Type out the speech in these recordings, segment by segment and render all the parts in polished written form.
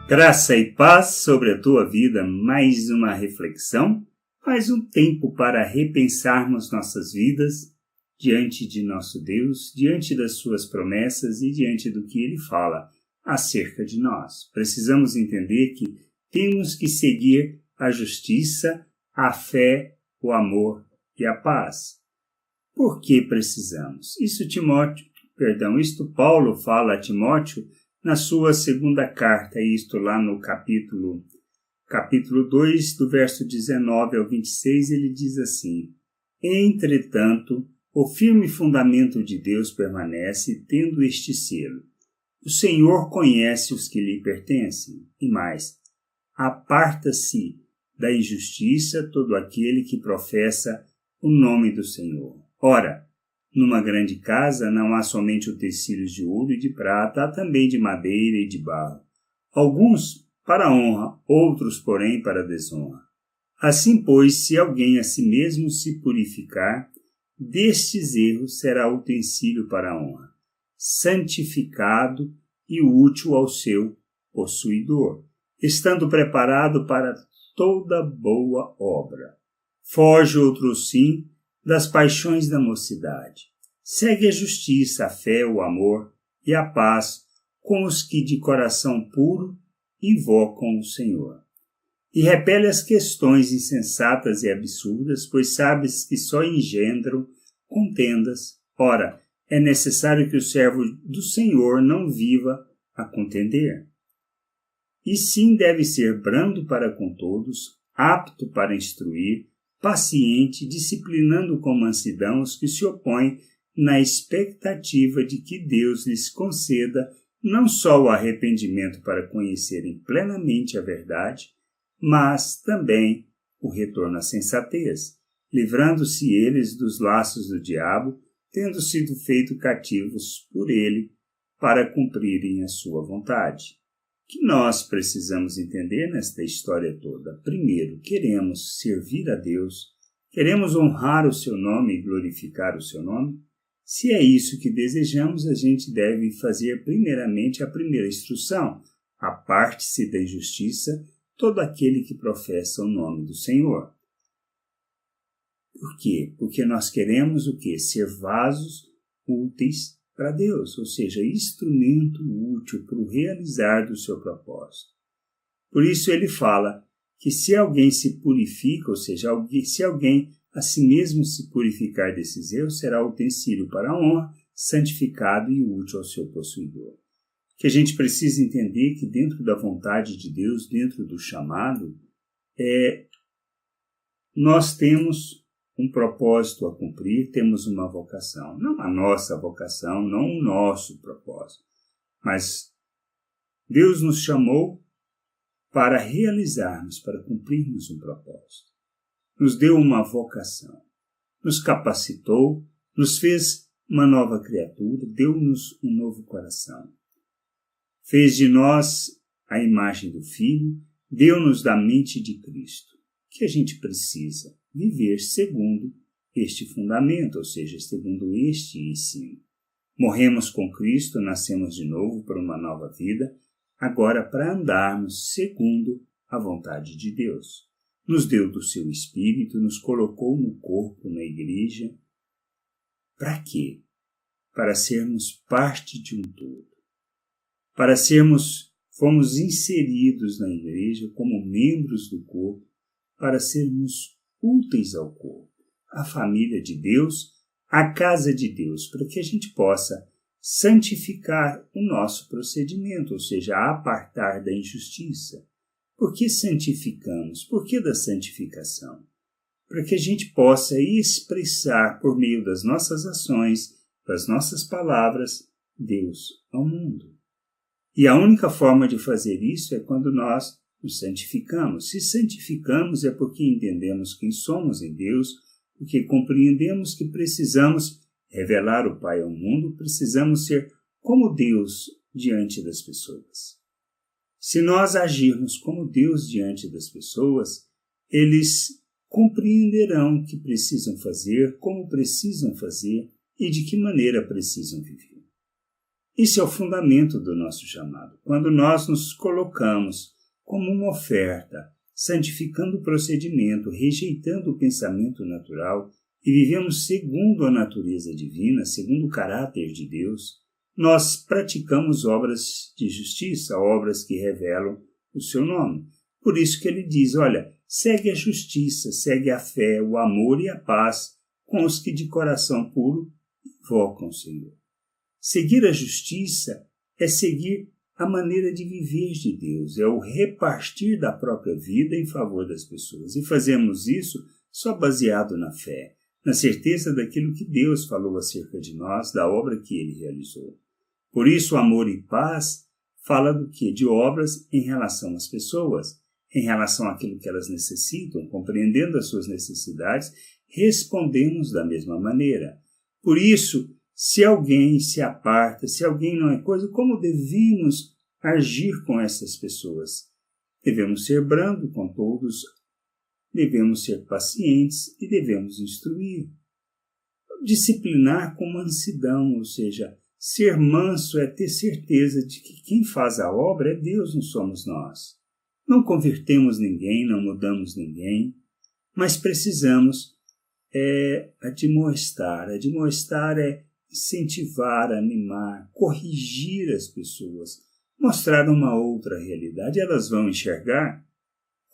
Graça e paz sobre a tua vida, mais uma reflexão, mais um tempo para repensarmos nossas vidas diante de nosso Deus, diante das suas promessas e diante do que Ele fala acerca de nós. Precisamos entender que temos que seguir a justiça, a fé, o amor e a paz. Por que precisamos? Isto Paulo fala a Timóteo na sua segunda carta, isto lá no capítulo 2, do verso 19 ao 26, ele diz assim: Entretanto, o firme fundamento de Deus permanece, tendo este selo: o Senhor conhece os que lhe pertencem, e mais, aparta-se da injustiça todo aquele que professa o nome do Senhor. Ora, numa grande casa não há somente utensílios de ouro e de prata, há também de madeira e de barro. Alguns para honra, outros, porém, para desonra. Assim, pois, se alguém a si mesmo se purificar, destes erros será utensílio para a honra, santificado e útil ao seu possuidor, estando preparado para toda boa obra. Foge outro sim das paixões da mocidade. Segue a justiça, a fé, o amor e a paz com os que de coração puro invocam o Senhor. E repele as questões insensatas e absurdas, pois sabes que só engendram contendas. Ora, é necessário que o servo do Senhor não viva a contender. E sim deve ser brando para com todos, apto para instruir, paciente, disciplinando com mansidão os que se opõem, na expectativa de que Deus lhes conceda não só o arrependimento para conhecerem plenamente a verdade, mas também o retorno à sensatez, livrando-se eles dos laços do diabo, tendo sido feitos cativos por ele para cumprirem a sua vontade. Que nós precisamos entender nesta história toda? Primeiro, queremos servir a Deus, queremos honrar o seu nome e glorificar o seu nome. Se é isso que desejamos, a gente deve fazer primeiramente a primeira instrução: aparte-se da injustiça todo aquele que professa o nome do Senhor. Por quê? Porque nós queremos o quê? Ser vasos úteis para Deus, ou seja, instrumento útil para o realizar do seu propósito. Por isso ele fala que se alguém se purifica, ou seja, se alguém a si mesmo se purificar desses erros, será utensílio para a honra, santificado e útil ao seu possuidor. Que a gente precisa entender que dentro da vontade de Deus, dentro do chamado, nós temos um propósito a cumprir, temos uma vocação. Não a nossa vocação, não o nosso propósito. Mas Deus nos chamou para realizarmos, para cumprirmos um propósito. Nos deu uma vocação, nos capacitou, nos fez uma nova criatura, deu-nos um novo coração. Fez de nós a imagem do Filho, deu-nos da mente de Cristo. Que a gente precisa viver segundo este fundamento, ou seja, segundo este ensino. Morremos com Cristo, nascemos de novo para uma nova vida, agora para andarmos segundo a vontade de Deus. Nos deu do seu Espírito, nos colocou no corpo, na igreja. Para quê? Para sermos parte de um todo. Fomos inseridos na igreja como membros do corpo, para sermos úteis ao corpo, à família de Deus, à casa de Deus, para que a gente possa santificar o nosso procedimento, ou seja, apartar da injustiça. Por que santificamos? Por que da santificação? Para que a gente possa expressar por meio das nossas ações, das nossas palavras, Deus ao mundo. E a única forma de fazer isso é quando nós nos santificamos. Se santificamos é porque entendemos quem somos em Deus, porque compreendemos que precisamos revelar o Pai ao mundo, precisamos ser como Deus diante das pessoas. Se nós agirmos como Deus diante das pessoas, eles compreenderão o que precisam fazer, como precisam fazer e de que maneira precisam viver. Isso é o fundamento do nosso chamado. Quando nós nos colocamos como uma oferta, santificando o procedimento, rejeitando o pensamento natural e vivemos segundo a natureza divina, segundo o caráter de Deus, nós praticamos obras de justiça, obras que revelam o seu nome. Por isso que ele diz, olha, segue a justiça, segue a fé, o amor e a paz com os que de coração puro invocam o Senhor. Seguir a justiça é seguir a maneira de viver de Deus, é o repartir da própria vida em favor das pessoas. E fazemos isso só baseado na fé, na certeza daquilo que Deus falou acerca de nós, da obra que Ele realizou. Por isso, amor e paz fala do quê? De obras em relação às pessoas, em relação àquilo que elas necessitam, compreendendo as suas necessidades, respondemos da mesma maneira. Por isso, se alguém se aparta, se alguém não é coisa, como devemos agir com essas pessoas? Devemos ser brando com todos, devemos ser pacientes e devemos instruir. Disciplinar com mansidão, ou seja, ser manso é ter certeza de que quem faz a obra é Deus, não somos nós. Não convertemos ninguém, não mudamos ninguém, mas precisamos admoestar. Admoestar é incentivar, animar, corrigir as pessoas, mostrar uma outra realidade. Elas vão enxergar?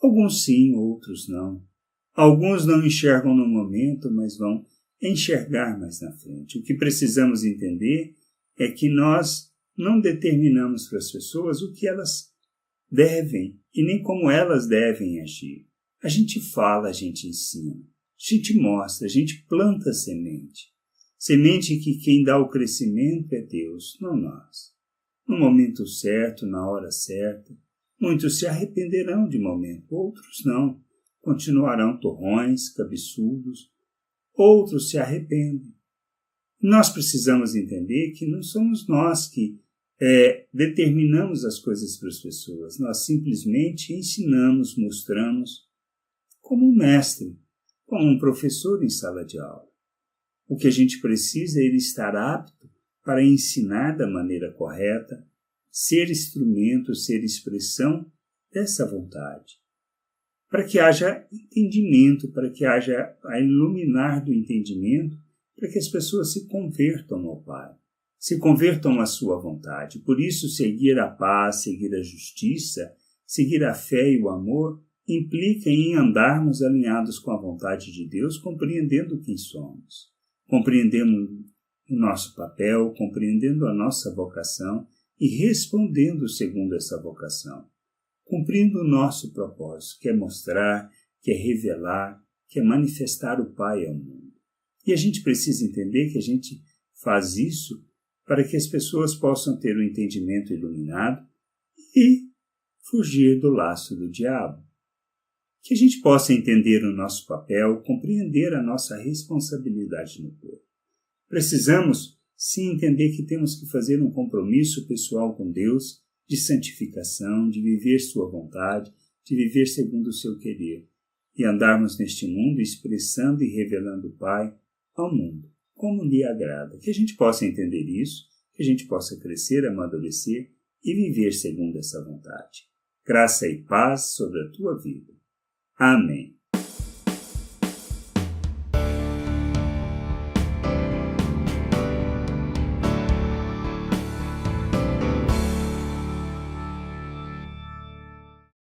Alguns sim, outros não. Alguns não enxergam no momento, mas vão enxergar mais na frente. O que precisamos entender é que nós não determinamos para as pessoas o que elas devem e nem como elas devem agir. A gente fala, a gente ensina, a gente mostra, a gente planta semente. Semente que quem dá o crescimento é Deus, não nós. No momento certo, na hora certa, muitos se arrependerão de momento, outros não. Continuarão torrões, cabeçudos, outros se arrependem. Nós precisamos entender que não somos nós que determinamos as coisas para as pessoas. Nós simplesmente ensinamos, mostramos como um mestre, como um professor em sala de aula. O que a gente precisa é ele estar apto para ensinar da maneira correta, ser instrumento, ser expressão dessa vontade. Para que haja entendimento, para que haja a iluminar do entendimento, para que as pessoas se convertam ao Pai, se convertam à sua vontade. Por isso, seguir a paz, seguir a justiça, seguir a fé e o amor implica em andarmos alinhados com a vontade de Deus, compreendendo quem somos, compreendendo o nosso papel, compreendendo a nossa vocação e respondendo segundo essa vocação, cumprindo o nosso propósito, que é mostrar, que é revelar, que é manifestar o Pai ao mundo. E a gente precisa entender que a gente faz isso para que as pessoas possam ter o entendimento iluminado e fugir do laço do diabo. Que a gente possa entender o nosso papel, compreender a nossa responsabilidade no corpo. Precisamos, sim, entender que temos que fazer um compromisso pessoal com Deus de santificação, de viver sua vontade, de viver segundo o seu querer e andarmos neste mundo expressando e revelando o Pai ao mundo, como lhe agrada. Que a gente possa entender isso, que a gente possa crescer, amadurecer e viver segundo essa vontade. Graça e paz sobre a tua vida. Amém.